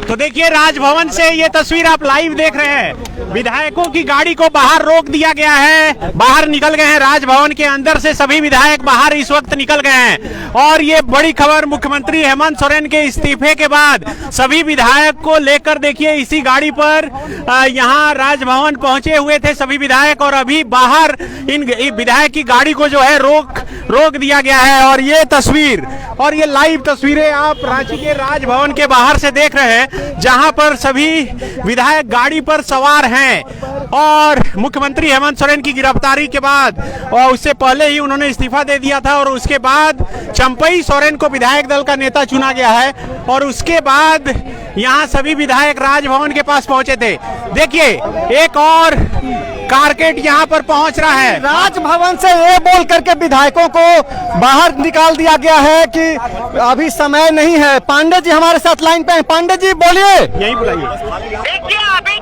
तो देखिए राजभवन से ये तस्वीर आप लाइव देख रहे हैं। विधायकों की गाड़ी को बाहर रोक दिया गया है, बाहर निकल गए हैं। राजभवन के अंदर से सभी विधायक बाहर इस वक्त निकल गए हैं। और ये बड़ी खबर, मुख्यमंत्री हेमंत सोरेन के इस्तीफे के बाद सभी विधायक को लेकर देखिए इसी गाड़ी पर यहाँ राजभवन पहुंचे हुए थे सभी विधायक, और अभी बाहर इन विधायक की गाड़ी को जो है रोक दिया गया है। और ये तस्वीर और ये लाइव तस्वीरें आप रांची के राजभवन के बाहर से देख रहे हैं, जहां पर सभी विधायक गाड़ी पर सवार हैं। और मुख्यमंत्री हेमंत सोरेन की गिरफ्तारी के बाद, और उससे पहले ही उन्होंने इस्तीफा दे दिया था, और उसके बाद चंपई सोरेन को विधायक दल का नेता चुना गया है। और उसके बाद यहाँ सभी विधायक राजभवन के पास पहुंचे थे। देखिए एक और कारकेट यहाँ पर पहुंच रहा है। राजभवन से ये बोल करके विधायकों को बाहर निकाल दिया गया है कि अभी समय नहीं है। पांडे जी हमारे साथ लाइन पे हैं। पांडे जी बोलिए। यही बुलाइए। देखिए अभी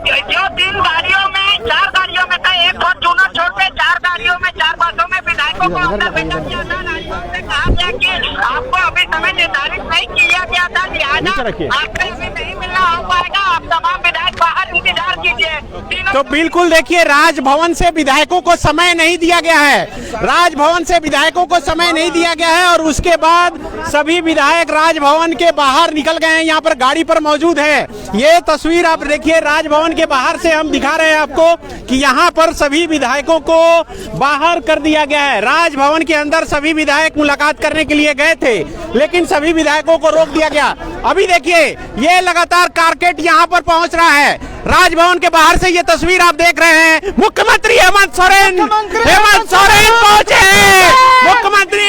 जो 3 गाड़ियों में 4 गाड़ियों में था, एक फॉर्च्यूनर छोड़ के 4 गाड़ियों में 4 बसों में विधायकों को अंदर भेजा गया था। राजभवन से कहा गया कि आपको अभी समय निर्धारित नहीं किया गया था, लिहाजा आपको अभी नहीं मिलना हो पाएगा। आप तमाम विधायक बाहर इंतजार कीजिए। तो बिल्कुल देखिए राजभवन से विधायकों को समय नहीं दिया गया है। राजभवन से विधायकों को समय नहीं दिया गया है, और उसके बाद सभी विधायक राजभवन के बाहर निकल गए हैं। यहाँ पर गाड़ी पर मौजूद है। ये तस्वीर आप देखिए राजभवन के बाहर से हम दिखा रहे हैं आपको कि यहाँ पर सभी विधायकों को बाहर कर दिया गया है। राजभवन के अंदर सभी विधायक मुलाकात करने के लिए गए थे, लेकिन सभी विधायकों को रोक दिया गया। अभी देखिए ये लगातार कारकेट यहाँ पर पहुंच रहा है। राजभवन के बाहर से ये तस्वीर आप देख रहे हैं। मुख्यमंत्री हेमंत सोरेन पहुंचे हैं। मुख्यमंत्री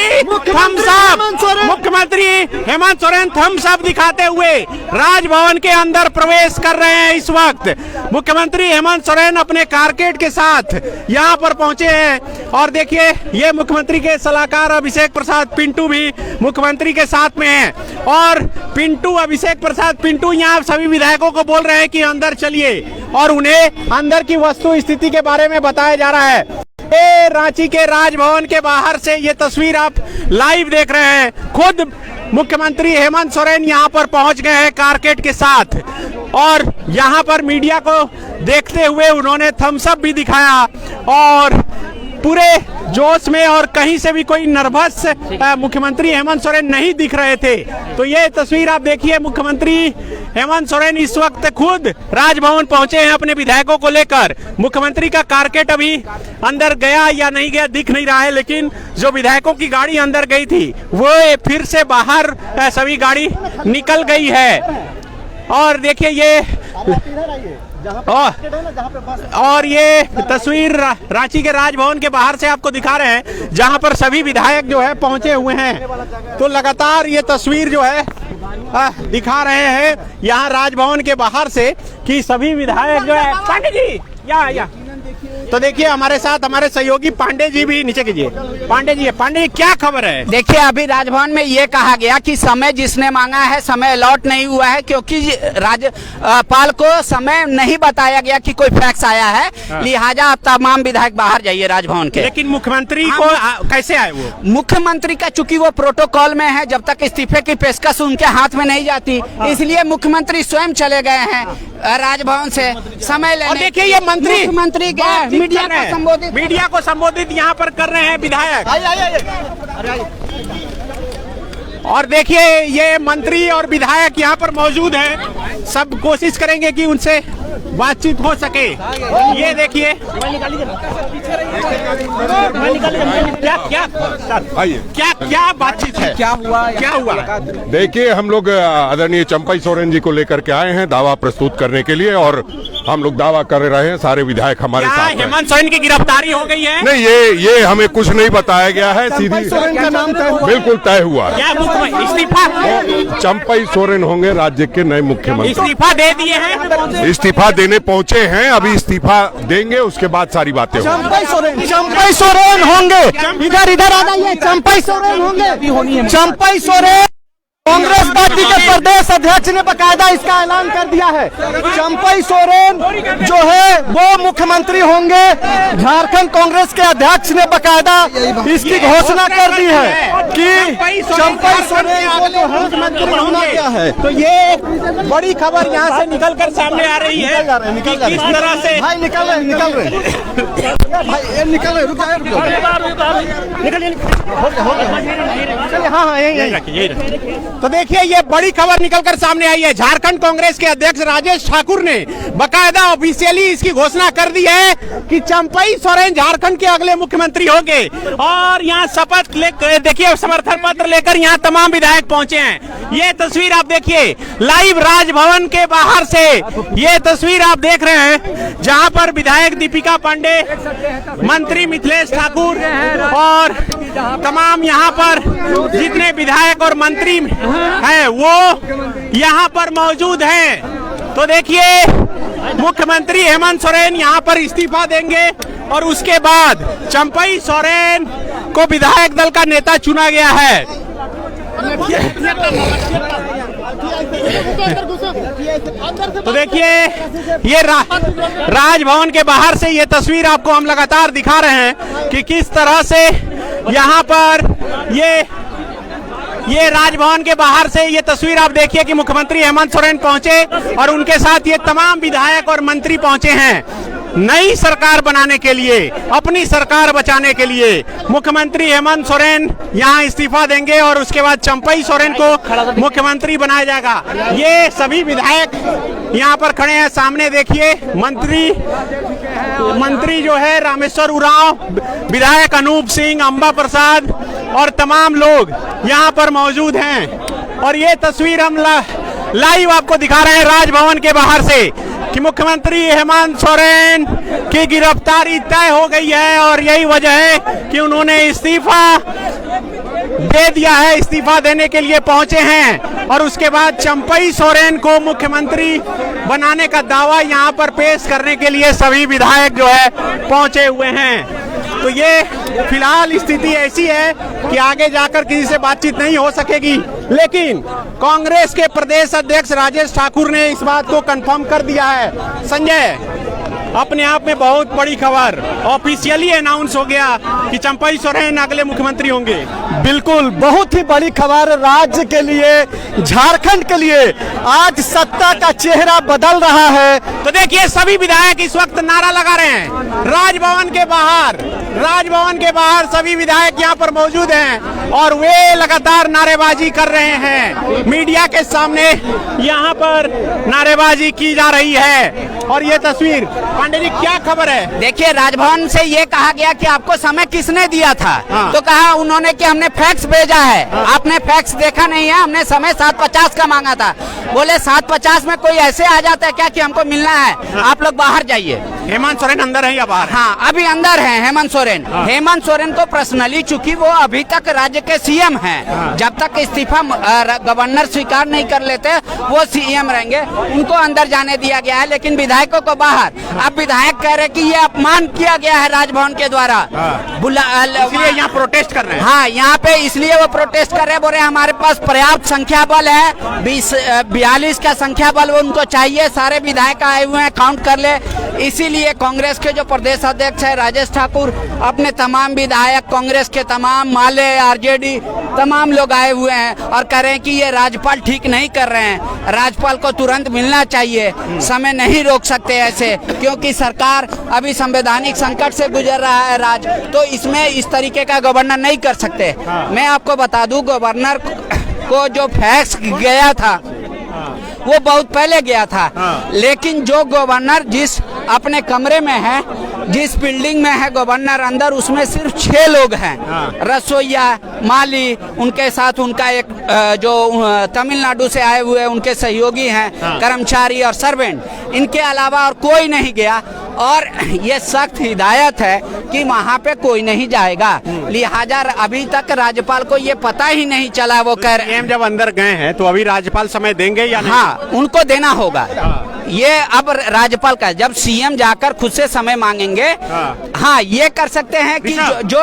हेमंत सोरेन थम्स अप दिखाते हुए राजभवन के अंदर प्रवेश कर रहे हैं। इस वक्त मुख्यमंत्री हेमंत सोरेन अपने कारकेट के साथ यहाँ पर पहुंचे हैं। और देखिए ये मुख्यमंत्री के सलाहकार अभिषेक प्रसाद पिंटू भी मुख्यमंत्री के साथ में हैं। और अभिषेक प्रसाद पिंटू यहाँ सभी विधायकों को बोल रहे हैं कि अंदर चलिए, और उन्हें अंदर की वस्तु स्थिति के बारे में बताया जा रहा है। ये रांची के राजभवन के बाहर से ये तस्वीर आप लाइव देख रहे हैं। खुद मुख्यमंत्री हेमंत सोरेन यहाँ पर पहुंच गए हैं कारकेट के साथ, और यहाँ पर मीडिया को देखते हुए उन्होंने थम्स अप भी दिखाया, और पूरे जोश में, और कहीं से भी कोई नर्वस मुख्यमंत्री हेमंत सोरेन नहीं दिख रहे थे। तो ये तस्वीर आप देखिए, मुख्यमंत्री हेमंत सोरेन इस वक्त खुद राजभवन पहुंचे हैं अपने विधायकों को लेकर। मुख्यमंत्री का कारकेट अभी अंदर गया या नहीं गया दिख नहीं रहा है, लेकिन जो विधायकों की गाड़ी अंदर गई थी वो फिर से बाहर सभी गाड़ी निकल गई है। और देखिए ये और ये तस्वीर रांची के राजभवन के बाहर से आपको दिखा रहे हैं, जहां पर सभी विधायक जो है पहुंचे हुए हैं। तो लगातार ये तस्वीर जो है दिखा रहे हैं यहाँ राजभवन के बाहर से कि सभी विधायक जो है। पांडे जी या तो देखिए हमारे साथ हमारे सहयोगी पांडे जी भी, नीचे कीजिए। पांडे जी क्या खबर है? देखिए अभी राजभवन में ये कहा गया कि समय जिसने मांगा है समय अलॉट नहीं हुआ है, क्योंकि राज्यपाल को समय नहीं बताया गया कि कोई फैक्स आया है। लिहाजा आप तमाम विधायक बाहर जाइए राजभवन के। लेकिन मुख्यमंत्री को कैसे आए वो? मुख्यमंत्री का चूंकि वो प्रोटोकॉल में है, जब तक इस्तीफे की पेशकश उनके हाथ में नहीं जाती, इसलिए मुख्यमंत्री स्वयं चले गए हैं राजभवन से समय लेने। और देखिए ये मुख्यमंत्री मीडिया को संबोधित यहाँ पर कर रहे हैं विधायक। और देखिए ये मंत्री और विधायक यहाँ पर मौजूद हैं। सब कोशिश करेंगे कि उनसे बातचीत हो सके। ये देखिए क्या बातचीत है, क्या हुआ? देखिए हम लोग आदरणीय चंपई सोरेन जी को लेकर के आए हैं दावा प्रस्तुत करने के लिए, और हम लोग दावा कर रहे हैं सारे विधायक हमारे साथ हैं। हेमंत सोरेन की गिरफ्तारी हो गई है? नहीं, ये हमें कुछ नहीं बताया गया है। सीधी बिल्कुल तय हुआ है। इस्तीफा चंपई सोरेन होंगे राज्य के नए मुख्यमंत्री। इस्तीफा दे दिए हैं? इस्तीफा देने पहुंचे हैं, अभी इस्तीफा देंगे उसके बाद सारी बातें होंगी। चंपई सोरेन होंगे। इधर आ जाइए। चंपई सोरेन होंगे। चंपई सोरेन कांग्रेस पार्टी के प्रदेश अध्यक्ष ने बकायदा इसका ऐलान कर दिया है। चंपई सोरेन जो है वो मुख्यमंत्री होंगे। झारखंड कांग्रेस के अध्यक्ष ने बकायदा इसकी घोषणा कर दी है कि चंपई सोरेन को जो है मुख्यमंत्री होना क्या है। तो ये बड़ी खबर यहाँ से निकलकर सामने आ रही है कि किस तरह से भाई निकल रहे भाई निकल रहे रुक चलिए हाँ यही तो देखिए ये बड़ी खबर निकलकर सामने आई है। झारखंड कांग्रेस के अध्यक्ष राजेश ठाकुर ने बकायदा ऑफिशियली इसकी घोषणा कर दी है कि चंपई सोरेन झारखंड के अगले मुख्यमंत्री होंगे। और यहाँ शपथ देखिए समर्थन पत्र लेकर यहाँ तमाम विधायक पहुंचे हैं। ये तस्वीर आप देखिए लाइव राजभवन के बाहर से ये तस्वीर आप देख रहे हैं, जहां पर विधायक दीपिका पांडे, मंत्री मिथिलेश ठाकुर और तमाम यहाँ पर जितने विधायक और मंत्री हैं वो यहाँ पर मौजूद हैं। तो देखिए मुख्यमंत्री हेमंत सोरेन यहाँ पर इस्तीफा देंगे और उसके बाद चंपई सोरेन को विधायक दल का नेता चुना गया है। तो देखिए ये राजभवन के बाहर से ये तस्वीर आपको हम लगातार दिखा रहे हैं कि किस तरह से यहाँ पर ये राजभवन के बाहर से ये तस्वीर आप देखिए कि मुख्यमंत्री हेमंत सोरेन पहुंचे और उनके साथ ये तमाम विधायक और मंत्री पहुंचे हैं नई सरकार बनाने के लिए, अपनी सरकार बचाने के लिए। मुख्यमंत्री हेमंत सोरेन यहां इस्तीफा देंगे और उसके बाद चंपई सोरेन को मुख्यमंत्री बनाया जाएगा। ये सभी विधायक यहां पर खड़े हैं। सामने देखिए मंत्री जो है रामेश्वर उरांव, विधायक अनूप सिंह, अंबा प्रसाद और तमाम लोग यहां पर मौजूद हैं। और ये तस्वीर हम लाइव आपको दिखा रहे हैं राजभवन के बाहर से कि मुख्यमंत्री हेमंत सोरेन की गिरफ्तारी तय हो गई है और यही वजह है कि उन्होंने इस्तीफा दे दिया है, इस्तीफा देने के लिए पहुंचे हैं। और उसके बाद चंपई सोरेन को मुख्यमंत्री बनाने का दावा यहां पर पेश करने के लिए सभी विधायक जो है पहुंचे हुए हैं। तो ये फिलहाल स्थिति ऐसी है कि आगे जाकर किसी से बातचीत नहीं हो सकेगी, लेकिन कांग्रेस के प्रदेश अध्यक्ष राजेश ठाकुर ने इस बात को कंफर्म कर दिया है। संजय, अपने आप में बहुत बड़ी खबर, ऑफिशियली अनाउंस हो गया कि चंपई सोरेन अगले मुख्यमंत्री होंगे। बिल्कुल, बहुत ही बड़ी खबर राज्य के लिए, झारखंड के लिए। आज सत्ता का चेहरा बदल रहा है। तो देखिए सभी विधायक इस वक्त नारा लगा रहे हैं राजभवन के बाहर सभी विधायक यहाँ पर मौजूद हैं और वे लगातार नारेबाजी कर रहे हैं। मीडिया के सामने यहाँ पर नारेबाजी की जा रही है। और ये तस्वीर पांडे जी क्या खबर है? देखिए राजभवन से ये कहा गया कि आपको समय किसने दिया था? हाँ। तो कहा उन्होंने कि हमने फैक्स भेजा है। हाँ। आपने फैक्स देखा नहीं है, हमने समय 7:50 का मांगा था। बोले 7:50 में कोई ऐसे आ जाता है क्या कि हमको मिलना है? हाँ। आप लोग बाहर जाइए। हेमंत सोरेन अंदर है या बाहर? हाँ, अभी अंदर है हेमंत सोरेन। हाँ। हेमंत सोरेन को पर्सनली, चूंकि वो अभी तक राज्य के सीएम हैं। हाँ। जब तक इस्तीफा गवर्नर स्वीकार नहीं कर लेते वो सीएम रहेंगे। उनको अंदर जाने दिया गया है, लेकिन विधायकों को बाहर। अब विधायक कह रहे कि ये अपमान किया गया है राजभवन के द्वारा। हाँ। इसलिए यहाँ प्रोटेस्ट कर रहे हैं। हाँ, यहाँ पे इसलिए वो प्रोटेस्ट कर रहे हैं। बोल रहे हमारे पास पर्याप्त संख्या बल है, 42 का संख्या बल उनको चाहिए। सारे विधायक आए हुए हैं, काउंट कर ले। इसीलिए कांग्रेस के जो प्रदेश अध्यक्ष है राजेश ठाकुर अपने तमाम विधायक, कांग्रेस के तमाम, माले, आरजेडी तमाम लोग आए हुए हैं और कह रहे हैं कि ये राज्यपाल ठीक नहीं कर रहे हैं, राज्यपाल को तुरंत मिलना चाहिए, समय नहीं रोक सकते ऐसे, क्योंकि सरकार अभी संवैधानिक संकट से गुजर रहा है राज्य। तो इसमें इस तरीके का गवर्नर नहीं कर सकते। मैं आपको बता दूं, गवर्नर को जो फैक्स गया था वो बहुत पहले गया था। लेकिन जो गवर्नर जिस अपने कमरे में है, जिस बिल्डिंग में है गवर्नर अंदर, उसमें सिर्फ 6 लोग हैं। रसोईया, माली, उनके साथ उनका एक जो तमिलनाडु से आए हुए उनके सहयोगी हैं, कर्मचारी और सर्वेंट। इनके अलावा और कोई नहीं गया। और ये सख्त हिदायत है कि वहाँ पे कोई नहीं जाएगा। लिहाजा अभी तक राज्यपाल को ये पता ही नहीं चला। वो कह रहे जब अंदर गए हैं तो अभी राज्यपाल समय देंगे या नहीं? हाँ, उनको देना होगा। ये अब राज्यपाल का, जब सीएम जाकर खुद से समय मांगेंगे, हाँ, ये कर सकते हैं कि जो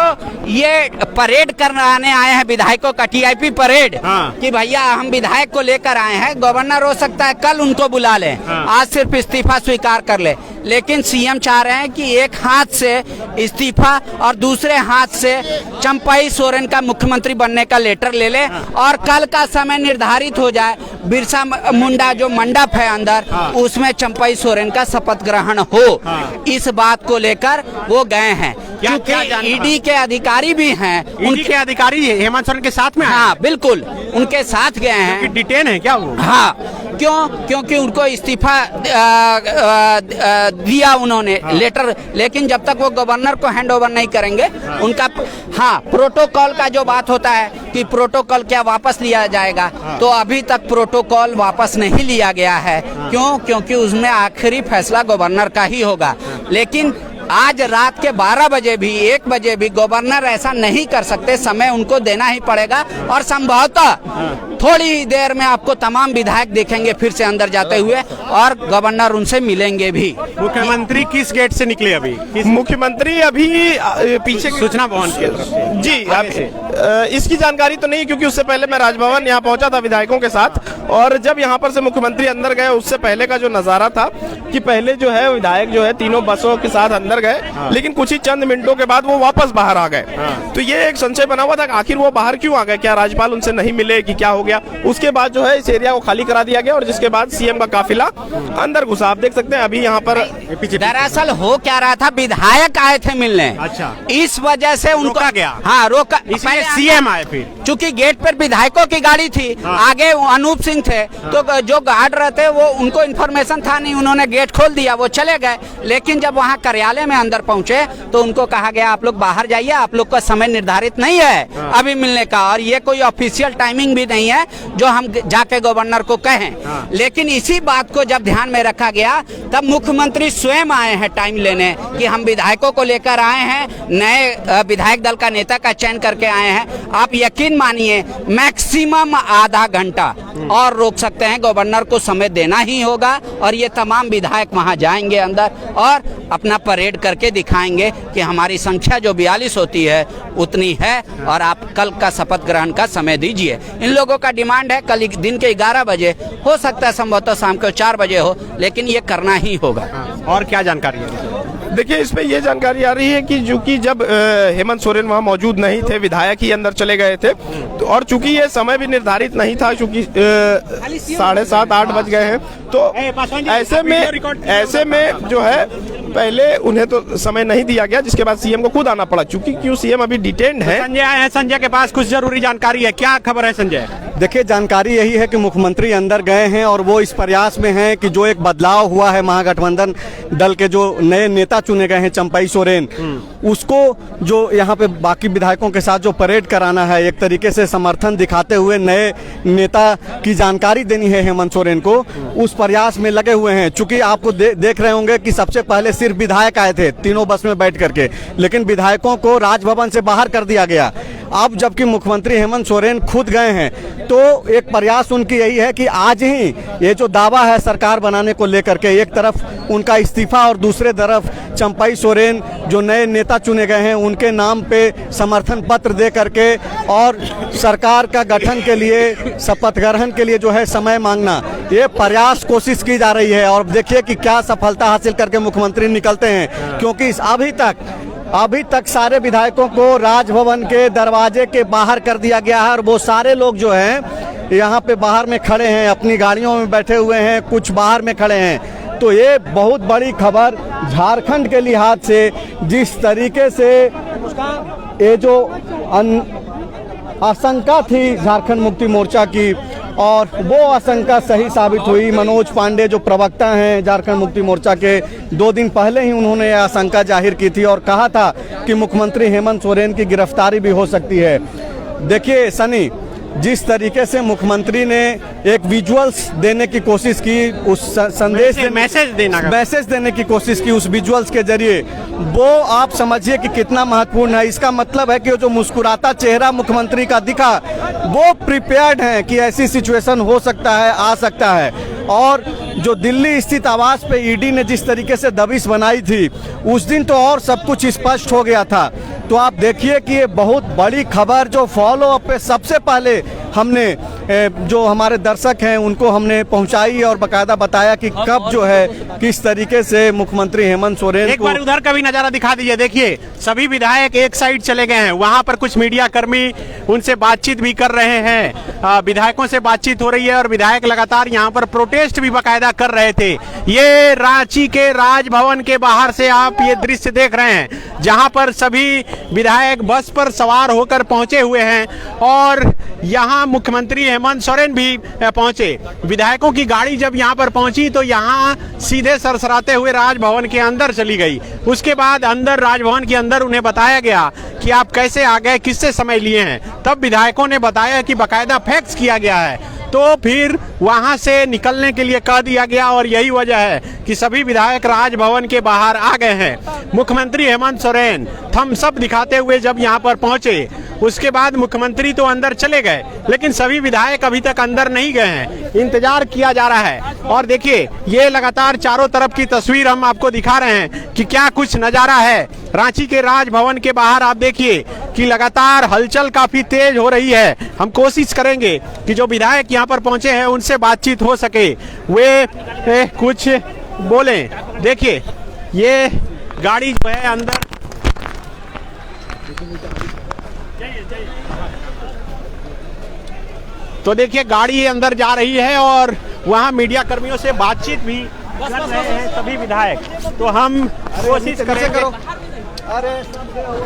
ये परेड कराने आए हैं विधायकों का, टीआईपी परेड, कि भैया हम विधायक को लेकर आए हैं, गवर्नर हो सकता है कल उनको बुला ले, आज सिर्फ इस्तीफा स्वीकार कर ले। लेकिन सीएम चाह रहे हैं कि एक हाथ से इस्तीफा और दूसरे हाथ से चंपाई सोरेन का मुख्यमंत्री बनने का लेटर ले ले और कल का समय निर्धारित हो जाए, बिरसा मुंडा जो मंडप है अंदर उसमें चंपाई सोरेन का शपथ ग्रहण हो। इस बात को लेकर वो गए हैं, क्योंकि ईडी के अधिकारी भी हैं, उनके अधिकारी हेमंत सोरेन के साथ में। हाँ बिल्कुल, उनके साथ गए हैं। डिटेन है क्या वो? हाँ, क्योंकि उनको इस्तीफा दिया उन्होंने लेटर, लेकिन जब तक वो गवर्नर को हैंड ओवर नहीं करेंगे उनका, हाँ, प्रोटोकॉल का जो बात होता है कि प्रोटोकॉल क्या वापस लिया जाएगा, तो अभी तक प्रोटोकॉल वापस नहीं लिया गया है। क्यों? क्योंकि उसमें आखिरी फैसला गवर्नर का ही होगा। लेकिन आज रात के 12 बजे भी 1 बजे भी गवर्नर ऐसा नहीं कर सकते, समय उनको देना ही पड़ेगा और संभवतः थोड़ी ही देर में आपको तमाम विधायक देखेंगे फिर से अंदर जाते हुए और गवर्नर उनसे मिलेंगे भी। मुख्यमंत्री किस गेट से निकले अभी? मुख्यमंत्री अभी पीछे सूचना भवन की तरफ जी, इसकी जानकारी तो नहीं, क्योंकि उससे पहले मैं राजभवन यहाँ पहुंचा था विधायकों के साथ, और जब यहाँ पर से मुख्यमंत्री अंदर गए उससे पहले का जो नजारा था कि पहले जो है विधायक जो है तीनों बसों के साथ अंदर गए, लेकिन कुछ ही चंद मिनटों के बाद वो वापस बाहर आ गए। तो ये एक संशय बना हुआ था कि आखिर वो बाहर क्यों आ गए, क्या राज्यपाल उनसे नहीं मिले कि क्या हो गया। उसके बाद जो है इस एरिया को खाली करा दिया गया और जिसके बाद सीएम का काफिला अंदर घुसा। आप देख सकते हैं अभी यहाँ पर दरअसल हो क्या रहा था, विधायक आए थे मिलने, अच्छा, इस वजह से उनको रोका गया। हाँ, रोका, इसलिए सीएम आए। फिर चूंकि गेट पर विधायकों की गाड़ी थी, आगे अनूप सिंह थे, तो जो गार्ड रहते वो उनको इन्फॉर्मेशन था नहीं, उन्होंने गेट खोल दिया, वो चले गए। लेकिन जब वहाँ कार्यालय में अंदर पहुंचे तो उनको कहा गया आप लोग बाहर जाइए, आप लोग का समय निर्धारित नहीं है अभी मिलने का, और ये कोई ऑफिशियल टाइमिंग भी नहीं है जो हम जाके गवर्नर को कहें। लेकिन इसी बात को जब ध्यान में रखा गया तब मुख्यमंत्री स्वयं आए हैं टाइम लेने कि हम विधायकों को लेकर आए हैं, नए विधायक दल का नेता का चयन करके आए हैं। आप यकीन मानिए मैक्सिमम आधा घंटा और रोक सकते हैं, गवर्नर को समय देना ही होगा और ये तमाम विधायक वहां जाएंगे अंदर और अपना परेड करके दिखाएंगे कि हमारी संख्या जो 42 होती है उतनी है और आप कल का शपथ ग्रहण का समय दीजिए। इन लोगों का डिमांड है कल दिन के 11 बजे, हो सकता है संभवतः शाम को 4 बजे हो, लेकिन ये करना ही होगा। और क्या जानकारी है? देखिए, इसमें यह जानकारी आ रही है कि चूंकि जब हेमंत सोरेन वहां मौजूद नहीं थे, विधायक ही अंदर चले गए थे, तो और चूंकि ये समय भी निर्धारित नहीं था, चूंकि 7:30-8 बज गए हैं, तो ऐसे में जो है पहले उन्हें तो समय नहीं दिया गया, जिसके बाद सीएम को खुद आना पड़ा, चूंकि क्यों सीएम अभी डिटेन्ड है। संजय आए हैं, संजय के पास कुछ जरूरी जानकारी है, क्या खबर है संजय? देखिए, जानकारी यही है कि मुख्यमंत्री अंदर गए हैं और वो इस प्रयास में हैं कि जो एक बदलाव हुआ है महागठबंधन दल के जो नए नेता चुने गए हैं चंपाई सोरेन, उसको जो यहाँ पे बाकी विधायकों के साथ जो परेड कराना है, एक तरीके से समर्थन दिखाते हुए नए नेता की जानकारी देनी है हेमंत सोरेन को, उस प्रयास में लगे हुए हैं। चूंकि आपको देख रहे होंगे कि सबसे पहले सिर्फ विधायक आए थे तीनों बस में बैठ करके, लेकिन विधायकों को राजभवन से बाहर कर दिया गया। अब जबकि मुख्यमंत्री हेमंत सोरेन खुद गए हैं, तो एक प्रयास उनकी यही है कि आज ही ये जो दावा है सरकार बनाने को लेकर के, एक तरफ उनका इस्तीफा और दूसरे तरफ चंपाई सोरेन जो नए नेता चुने गए हैं उनके नाम पे समर्थन पत्र दे करके और सरकार का गठन के लिए, शपथ ग्रहण के लिए जो है समय मांगना, ये प्रयास कोशिश की जा रही है। और देखिए कि क्या सफलता हासिल करके मुख्यमंत्री निकलते हैं, क्योंकि अभी तक सारे विधायकों को राजभवन के दरवाजे के बाहर कर दिया गया है और वो सारे लोग जो हैं यहाँ पे बाहर में खड़े हैं, अपनी गाड़ियों में बैठे हुए हैं, कुछ बाहर में खड़े हैं। तो ये बहुत बड़ी खबर झारखंड के लिहाज से, जिस तरीके से ये जो आशंका थी झारखंड मुक्ति मोर्चा की और वो आशंका सही साबित हुई। मनोज पांडे जो प्रवक्ता हैं झारखंड मुक्ति मोर्चा के, 2 दिन पहले ही उन्होंने यह आशंका जाहिर की थी और कहा था कि मुख्यमंत्री हेमंत सोरेन की गिरफ्तारी भी हो सकती है। देखिए सनी, जिस तरीके से मुख्यमंत्री ने एक विजुअल्स देने की कोशिश की, उस संदेश मैसेज देने की कोशिश की उस विजुअल्स के जरिए, वो आप समझिए कि कितना महत्वपूर्ण है। इसका मतलब है कि जो मुस्कुराता चेहरा मुख्यमंत्री का दिखा, वो प्रिपेयर्ड है कि ऐसी सिचुएशन हो सकता है, आ सकता है। और जो दिल्ली स्थित आवास पे ईडी ने जिस तरीके से दबिश बनाई थी, उस दिन तो और सब कुछ स्पष्ट हो गया था। तो आप देखिए कि ये बहुत बड़ी खबर जो फॉलो अप पे सबसे पहले हमने जो हमारे दर्शक हैं उनको हमने पहुंचाई और बकायदा बताया कि कब जो है किस तरीके से मुख्यमंत्री हेमंत सोरेन एक बार उधर का भी नजारा दिखा दीजिए। देखिए सभी विधायक एक साइड चले गए हैं, वहां पर कुछ मीडिया कर्मी उनसे बातचीत भी कर रहे हैं, विधायकों से बातचीत हो रही है और विधायक लगातार यहां पर प्रोटेस्ट भी बकायदा कर रहे थे। ये रांची के राजभवन के बाहर से आप ये दृश्य देख रहे हैं, जहां पर सभी विधायक बस पर सवार होकर पहुंचे हुए हैं और यहां मुख्यमंत्री हेमंत सोरेन भी पहुंचे। विधायकों की गाड़ी जब यहां पर पहुंची तो यहां सीधे सरसराते हुए राजभवन के अंदर चली गई। उसके बाद अंदर राजभवन के अंदर उन्हें बताया गया कि आप कैसे आ गए, किससे समय लिए हैं। तब विधायकों ने बताया कि बकायदा फैक्स किया गया है, तो फिर वहां से निकलने के लिए कह दिया गया और यही वजह है कि सभी विधायक राजभवन के बाहर आ गए हैं। मुख्यमंत्री हेमंत सोरेन थम्स अप दिखाते हुए जब यहां पर पहुंचे, उसके बाद मुख्यमंत्री तो अंदर चले गए, लेकिन सभी विधायक अभी तक अंदर नहीं गए हैं, इंतजार किया जा रहा है। और देखिए ये लगातार चारों तरफ की तस्वीर हम आपको दिखा रहे हैं कि क्या कुछ नजारा है रांची के राजभवन के बाहर। आप देखिए कि लगातार हलचल काफी तेज हो रही है। हम कोशिश करेंगे कि जो विधायक यहाँ पर पहुंचे हैं उनसे बातचीत हो सके, वे कुछ बोलें। देखिए ये गाड़ी जो है अंदर तो देखिए गाड़ी अंदर जा रही है और वहां मीडिया कर्मियों से बातचीत भी कर रहे हैं सभी विधायक। तो हम कोशिश करेंगे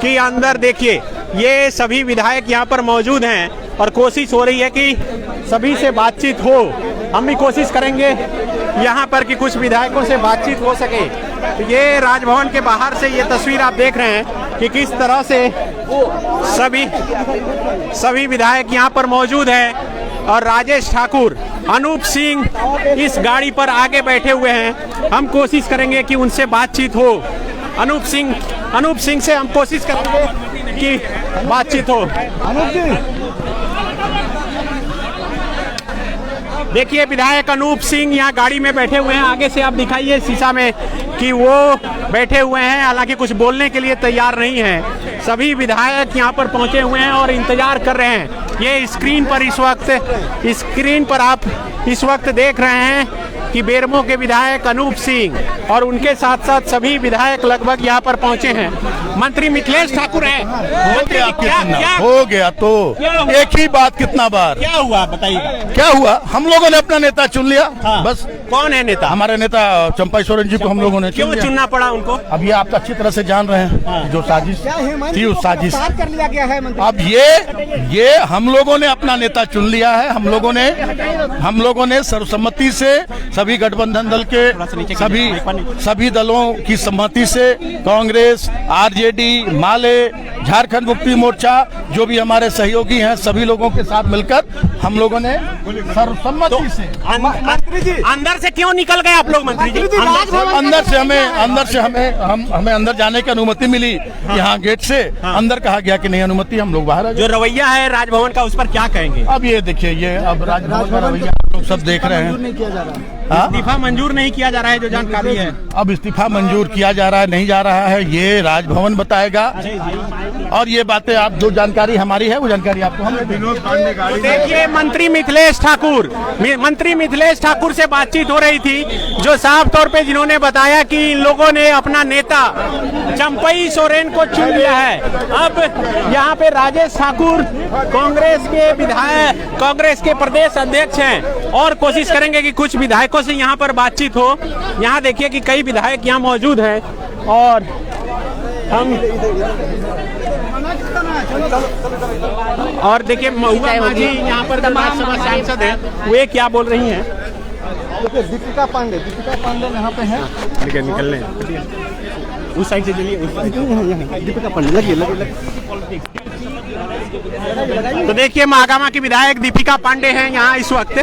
कि अंदर देखिए ये सभी विधायक यहाँ पर मौजूद हैं और कोशिश हो रही है कि सभी से बातचीत हो। हम भी कोशिश करेंगे यहाँ पर कि कुछ विधायकों से बातचीत हो सके। तो ये राजभवन के बाहर से ये तस्वीर आप देख रहे हैं कि किस तरह से सभी विधायक यहाँ पर मौजूद हैं और राजेश ठाकुर, अनूप सिंह इस गाड़ी पर आगे बैठे हुए हैं। हम कोशिश करेंगे कि उनसे बातचीत हो। अनूप सिंह से हम कोशिश करेंगे कि बातचीत हो। अनूप जी देखिए विधायक अनूप सिंह यहाँ गाड़ी में बैठे हुए हैं। आगे से आप दिखाइए शीशा में कि वो बैठे हुए हैं, हालांकि कुछ बोलने के लिए तैयार नहीं है। सभी विधायक यहाँ पर पहुंचे हुए हैं और इंतजार कर रहे हैं। ये स्क्रीन पर आप इस वक्त देख रहे हैं कि बेरमो के विधायक अनूप सिंह और उनके साथ साथ सभी विधायक लगभग यहाँ पर पहुंचे हैं। मंत्री मिथिलेश ठाकुर है। हो गया तो एक ही बात कितना बार क्या हुआ बताइए। क्या हुआ? हम लोगों ने अपना नेता चुन लिया। हाँ। बस कौन है नेता? हमारे नेता चंपई सोरेन जी को हम लोगों ने क्यों चुनना पड़ा उनको? अब ये आप अच्छी तरह से जान रहे हैं। हाँ। जो साजिश थी उस साजिश कर लिया गया है। अब ये हम लोगों ने अपना नेता चुन लिया है। हम लोगों ने सर्वसम्मति से सभी गठबंधन दल के सभी दलों की सहमति से कांग्रेस, आरजेडी, माले, झारखंड मुक्ति मोर्चा जो भी हमारे सहयोगी हैं सभी लोगों के साथ मिलकर हम लोगों ने सर्वसम्मति से अंदर से क्यों निकल गए आप लोग मंत्री जी? अंदर से हमें अंदर जाने की अनुमति मिली। यहाँ गेट से अंदर कहा गया कि नहीं अनुमति, हम लोग बाहर आ गए। जो रवैया है राजभवन का उस पर क्या कहेंगे? अब ये देखिए ये अब राजभवन का रवैया लोग सब देख रहे हैं। इस्तीफा मंजूर नहीं किया जा रहा है, जो जानकारी है। अब इस्तीफा मंजूर किया जा रहा है नहीं जा रहा है ये राजभवन बताएगा। और ये बातें आप जो जानकारी हमारी है वो जानकारी आपको हम देखिए मंत्री मिथिलेश ठाकुर से बातचीत हो रही थी, जो साफ तौर पे जिन्होंने बताया कि इन लोगों ने अपना नेता चंपई सोरेन को चुन लिया है। अब यहाँ पे राजेश ठाकुर कांग्रेस के प्रदेश अध्यक्ष हैं और कोशिश करेंगे कि कुछ विधायकों से यहाँ पर बातचीत हो। यहाँ देखिए कि कई विधायक यहाँ मौजूद हैं और देखिए महुआ माझी यहाँ पर राज्यसभा सांसद है, वे क्या बोल रही हैं? देखिए दीपिका पांडे यहाँ पे हैं। निकल रहे उस साइड से चलिए। दीपिका पांडे लगिए तो देखिए महागामा की विधायक दीपिका पांडे हैं यहाँ इस वक्त।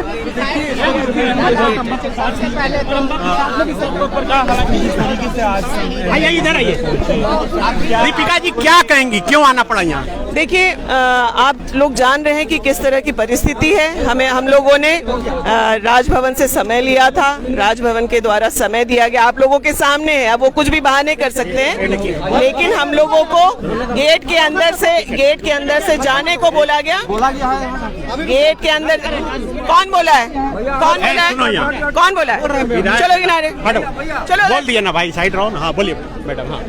आइए इधर आइए। दीपिका जी क्या कहेंगी, क्यों आना पड़ा यहाँ? देखिए आप लोग जान रहे हैं कि किस तरह की परिस्थिति है। हम लोगों ने राजभवन से समय लिया था, राजभवन के द्वारा समय दिया गया, आप लोगों के सामने है। अब वो कुछ भी बहाने कर सकते हैं, लेकिन हम लोगों को गेट के अंदर से जाने को बोला गया। गेट के अंदर कौन बोला है? कौन बोला है? चलो किनारे, चलो। बोल दिया ना भाई, साइड रहो ना। हाँ बोलिए मैडम। हाँ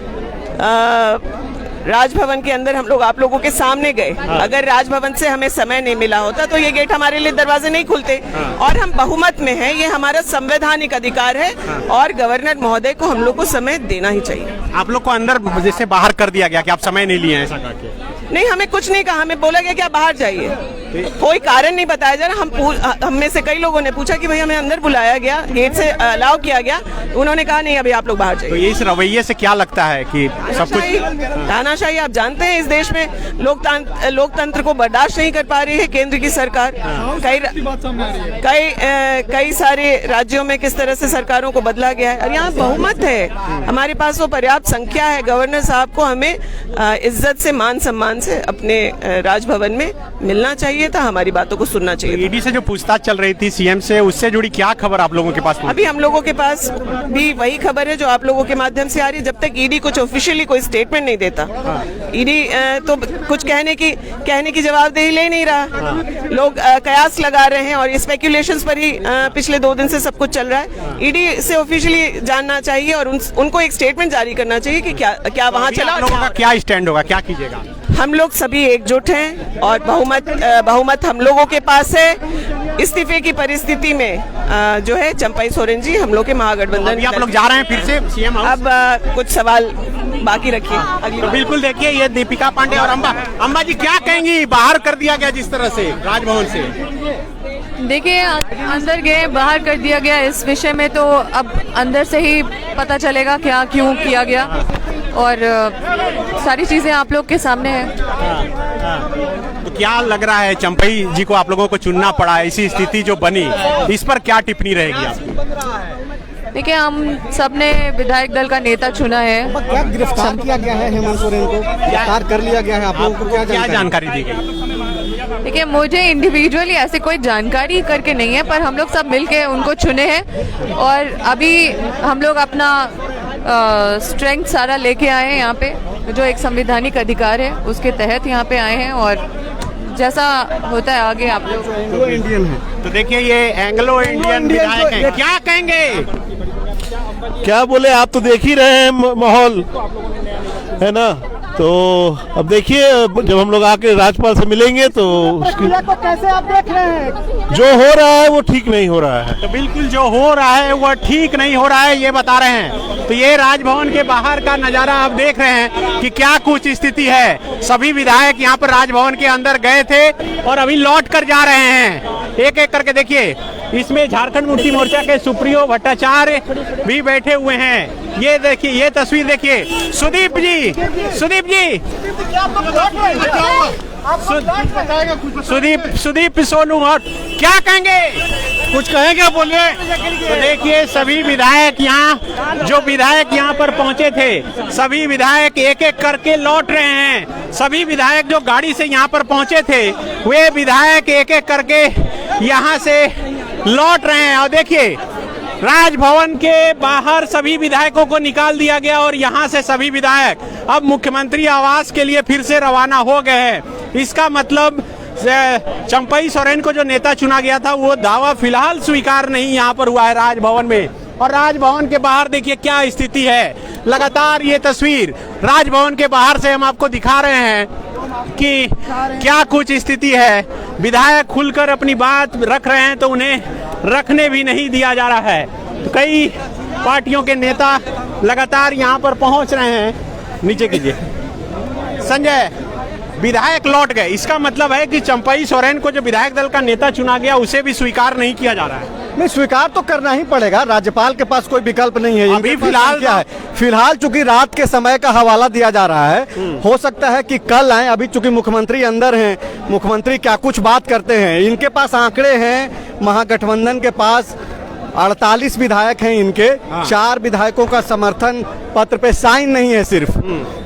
राजभवन के अंदर हम लोग आप लोगों के सामने गए। अगर राजभवन से हमें समय नहीं मिला होता तो ये गेट हमारे लिए दरवाजे नहीं खुलते। और हम बहुमत में हैं, ये हमारा संवैधानिक अधिकार है और गवर्नर महोदय को हम लोग को समय देना ही चाहिए। आप लोग को अंदर जैसे बाहर कर दिया गया कि आप समय नहीं लिए, ऐसा करके? नहीं, हमें कुछ नहीं कहा, हमें बोला गया कि आप बाहर जाइए। कोई कारण नहीं बताया जा रहा। हम में से कई लोगों ने पूछा कि भाई हमें अंदर बुलाया गया, गेट से अलाउ किया गया, उन्होंने कहा नहीं अभी आप लोग बाहर जाइए। तो ये इस रवैये से क्या लगता है कि सब कुछ तानाशाही? आप जानते हैं इस देश में लोकतंत्र को बर्दाश्त नहीं कर पा रही है केंद्र की सरकार। कई सारे राज्यों में किस तरह से सरकारों को बदला गया है और यहाँ बहुमत है, हमारे पास वो पर्याप्त संख्या है। गवर्नर साहब को हमें इज्जत से, मान सम्मान से अपने राजभवन में मिलना चाहिए था, हमारी बातों को सुनना चाहिए। ईडी से जो पूछताछ चल रही थी सीएम से, उससे जुड़ी क्या खबर आप लोगों के पास? अभी हम लोगों के पास भी वही खबर है जो आप लोगों के माध्यम से आ रही है। जब तक ईडी कुछ ऑफिशियली कोई स्टेटमेंट नहीं देता, ईडी तो कुछ कहने की जवाबदेही ले नहीं रहा। लोग कयास लगा रहे हैं और स्पेकुलेशंस पर ही पिछले 2 दिन से सब कुछ चल रहा है। ईडी से ऑफिशियली जानना चाहिए और उनको एक स्टेटमेंट जारी करना चाहिए कि क्या वहाँ चला। लोगों का क्या स्टैंड होगा, क्या कीजिएगा? हम लोग सभी एकजुट हैं और बहुमत हम लोगों के पास है। इस्तीफे की परिस्थिति में जो है चंपाई सोरेन जी हम लोग के महागठबंधन। आप लोग जा रहे हैं फिर से सीएम हाउस? अब कुछ सवाल बाकी रखिए अगली तो बिल्कुल देखिए, ये दीपिका पांडे और अम्बा जी क्या कहेंगी? बाहर कर दिया गया जिस तरह से राजभवन से। देखिए अंदर गए, बाहर कर दिया गया, इस विषय में तो अब अंदर से ही पता चलेगा क्या क्यों किया गया और सारी चीजें आप लोग के सामने हैं। तो क्या लग रहा है चंपई जी को आप लोगों को चुनना पड़ा, ऐसी स्थिति जो बनी, इस पर क्या टिप्पणी रहेगी आपकी? देखिए हम सबने विधायक दल का नेता चुना है। क्या गिरफ्तार किया गया है हेमंत सोरेन को? गिरफ्तार कर लिया गया है, आप लोगों को क्या जानकारी दी गई? देखिए मुझे इंडिविजुअली ऐसे कोई जानकारी करके नहीं है, पर हम लोग सब मिलके उनको चुने हैं और अभी हम लोग अपना स्ट्रेंथ सारा लेके आए हैं यहाँ पे, जो एक संवैधानिक अधिकार है उसके तहत यहाँ पे आए हैं और जैसा होता है आगे आप लोग। एंग्लो इंडियन है तो देखिए ये एंग्लो इंडियन विधायक हैं, क्या कहेंगे? क्या बोले, आप तो देख ही रहे हैं माहौल है ना। तो अब देखिए जब हम लोग आके राज्यपाल से मिलेंगे तो को कैसे आप देख रहे हैं? जो हो रहा है वो ठीक नहीं हो रहा है। तो बिल्कुल जो हो रहा है वो ठीक नहीं हो रहा है, ये बता रहे हैं। तो ये राजभवन के बाहर का नजारा आप देख रहे हैं कि क्या कुछ स्थिति है। सभी विधायक यहाँ पर राजभवन के अंदर गए थे और अभी लौट कर जा रहे हैं। एक एक करके देखिए, इसमें झारखंड मुक्ति मोर्चा के सुप्रियो भट्टाचार्य भी बैठे हुए हैं। ये देखिए, ये तस्वीर देखिए, सुदीप जी सुदीप सोनू और क्या कहेंगे? कुछ कहेंगे बोलिए। तो देखिए सभी विधायक यहाँ पर पहुंचे थे, सभी विधायक एक एक करके लौट रहे हैं। सभी विधायक जो गाड़ी से यहाँ पर पहुंचे थे वे विधायक एक एक करके यहाँ से लौट रहे हैं। और देखिए राजभवन के बाहर सभी विधायकों को निकाल दिया गया और यहाँ से सभी विधायक अब मुख्यमंत्री आवास के लिए फिर से रवाना हो गए हैं। इसका मतलब चंपई सोरेन को जो नेता चुना गया था वो दावा फिलहाल स्वीकार नहीं यहाँ पर हुआ है राजभवन में। और राजभवन के बाहर देखिए क्या स्थिति है। लगातार ये तस्वीर राजभवन के बाहर से हम आपको दिखा रहे हैं कि क्या कुछ स्थिति है। विधायक खुलकर अपनी बात रख रहे हैं तो उन्हें रखने भी नहीं दिया जा रहा है। तो कई पार्टियों के नेता लगातार यहाँ पर पहुँच रहे हैं। नीचे कीजिए संजय। विधायक लौट गए, इसका मतलब है कि चंपई सोरेन को जो विधायक दल का नेता चुना गया उसे भी स्वीकार नहीं किया जा रहा है। नहीं, स्वीकार तो करना ही पड़ेगा, राज्यपाल के पास कोई विकल्प नहीं है। अभी फिलहाल क्या है, फिलहाल चूंकि रात के समय का हवाला दिया जा रहा है, हो सकता है कि कल आए। अभी चूंकि मुख्यमंत्री अंदर हैं, मुख्यमंत्री क्या कुछ बात करते हैं। इनके पास आंकड़े हैं, महागठबंधन के पास 48 विधायक हैं इनके, 4 विधायकों का समर्थन पत्र पे साइन नहीं है सिर्फ,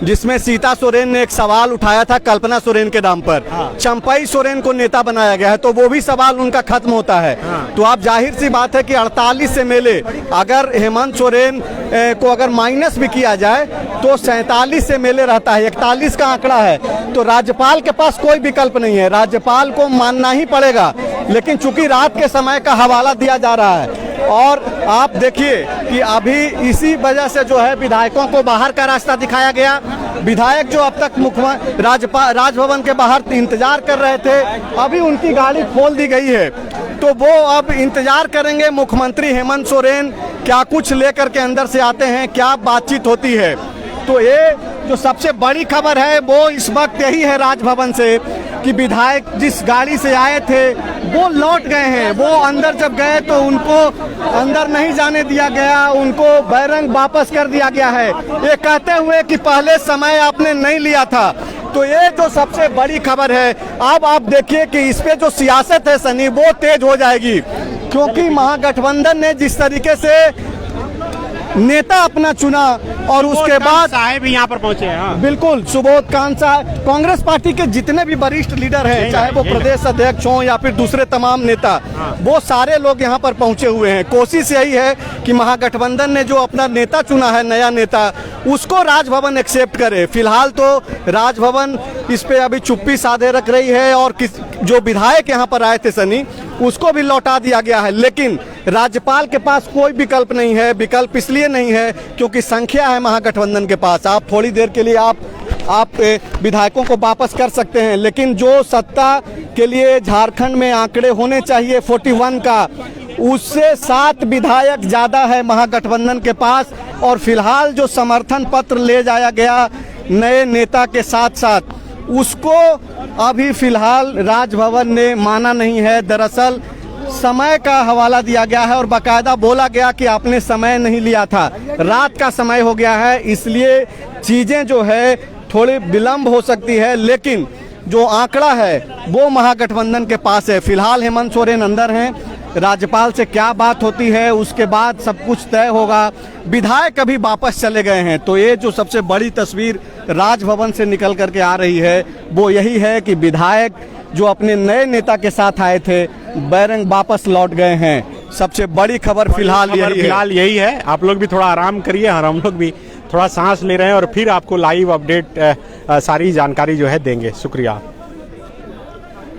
जिसमें सीता सोरेन ने एक सवाल उठाया था कल्पना सोरेन के नाम पर। चंपई सोरेन को नेता बनाया गया है, तो वो भी सवाल उनका खत्म होता है। तो आप जाहिर सी बात है कि 48 से मेले, अगर हेमंत सोरेन को अगर माइनस भी किया जाए तो 47 से मेले रहता है, 41 का आंकड़ा है। तो राज्यपाल के पास कोई विकल्प नहीं है, राज्यपाल को मानना ही पड़ेगा। लेकिन चूंकि रात के समय का हवाला दिया जा रहा है, और आप देखिए कि अभी इसी वजह से जो है विधायकों को बाहर का रास्ता दिखाया गया। विधायक जो अब तक राजभवन के बाहर इंतजार कर रहे थे, अभी उनकी गाड़ी खोल दी गई है, तो वो अब इंतजार करेंगे मुख्यमंत्री हेमंत सोरेन क्या कुछ लेकर के अंदर से आते हैं, क्या बातचीत होती है। तो ये जो सबसे बड़ी खबर है वो इस वक्त यही है राजभवन से कि विधायक जिस गाड़ी से आए थे वो लौट गए हैं। वो अंदर जब गए तो उनको अंदर नहीं जाने दिया गया, उनको बैरंग वापस कर दिया गया है, ये कहते हुए कि पहले समय आपने नहीं लिया था। तो ये जो सबसे बड़ी खबर है। अब आप देखिए कि इस पे जो सियासत है सनी, वो तेज हो जाएगी, क्योंकि महागठबंधन ने जिस तरीके से नेता अपना चुना और उसके बाद साहब यहाँ पर पहुंचे हैं। बिल्कुल, सुबोध कांत साहब, कांग्रेस पार्टी के जितने भी वरिष्ठ लीडर हैं, चाहे वो प्रदेश अध्यक्ष हों या फिर दूसरे तमाम नेता, वो सारे लोग यहाँ पर पहुंचे हुए हैं। कोशिश यही है कि महागठबंधन ने जो अपना नेता चुना है, नया नेता, उसको राजभवन एक्सेप्ट करे। फिलहाल तो राजभवन इस पे अभी चुप्पी साधे रख रही है, और जो विधायक यहाँ पर आए थे सनी, उसको भी लौटा दिया गया है। लेकिन राज्यपाल के पास कोई विकल्प नहीं है। विकल्प इसलिए नहीं है क्योंकि संख्या है महागठबंधन के पास। आप थोड़ी देर के लिए आप विधायकों को वापस कर सकते हैं, लेकिन जो सत्ता के लिए झारखंड में आंकड़े होने चाहिए 41 का, उससे 7 विधायक ज़्यादा है महागठबंधन के पास। और फिलहाल जो समर्थन पत्र ले जाया गया नए नेता के साथ साथ, उसको अभी फिलहाल राजभवन ने माना नहीं है। दरअसल समय का हवाला दिया गया है और बाकायदा बोला गया कि आपने समय नहीं लिया था, रात का समय हो गया है, इसलिए चीज़ें जो है थोड़ी विलम्ब हो सकती है। लेकिन जो आंकड़ा है वो महागठबंधन के पास है। फिलहाल हेमंत सोरेन अंदर हैं, राज्यपाल से क्या बात होती है उसके बाद सब कुछ तय होगा। विधायक अभी वापस चले गए हैं। तो ये जो सबसे बड़ी तस्वीर राजभवन से निकल करके आ रही है वो यही है कि विधायक जो अपने नए नेता के साथ आए थे, बैरंग वापस लौट गए हैं। सबसे बड़ी खबर फिलहाल यही है। आप लोग भी थोड़ा आराम करिए, हम लोग भी थोड़ा सांस ले रहे हैं और फिर आपको लाइव अपडेट सारी जानकारी जो है देंगे। शुक्रिया।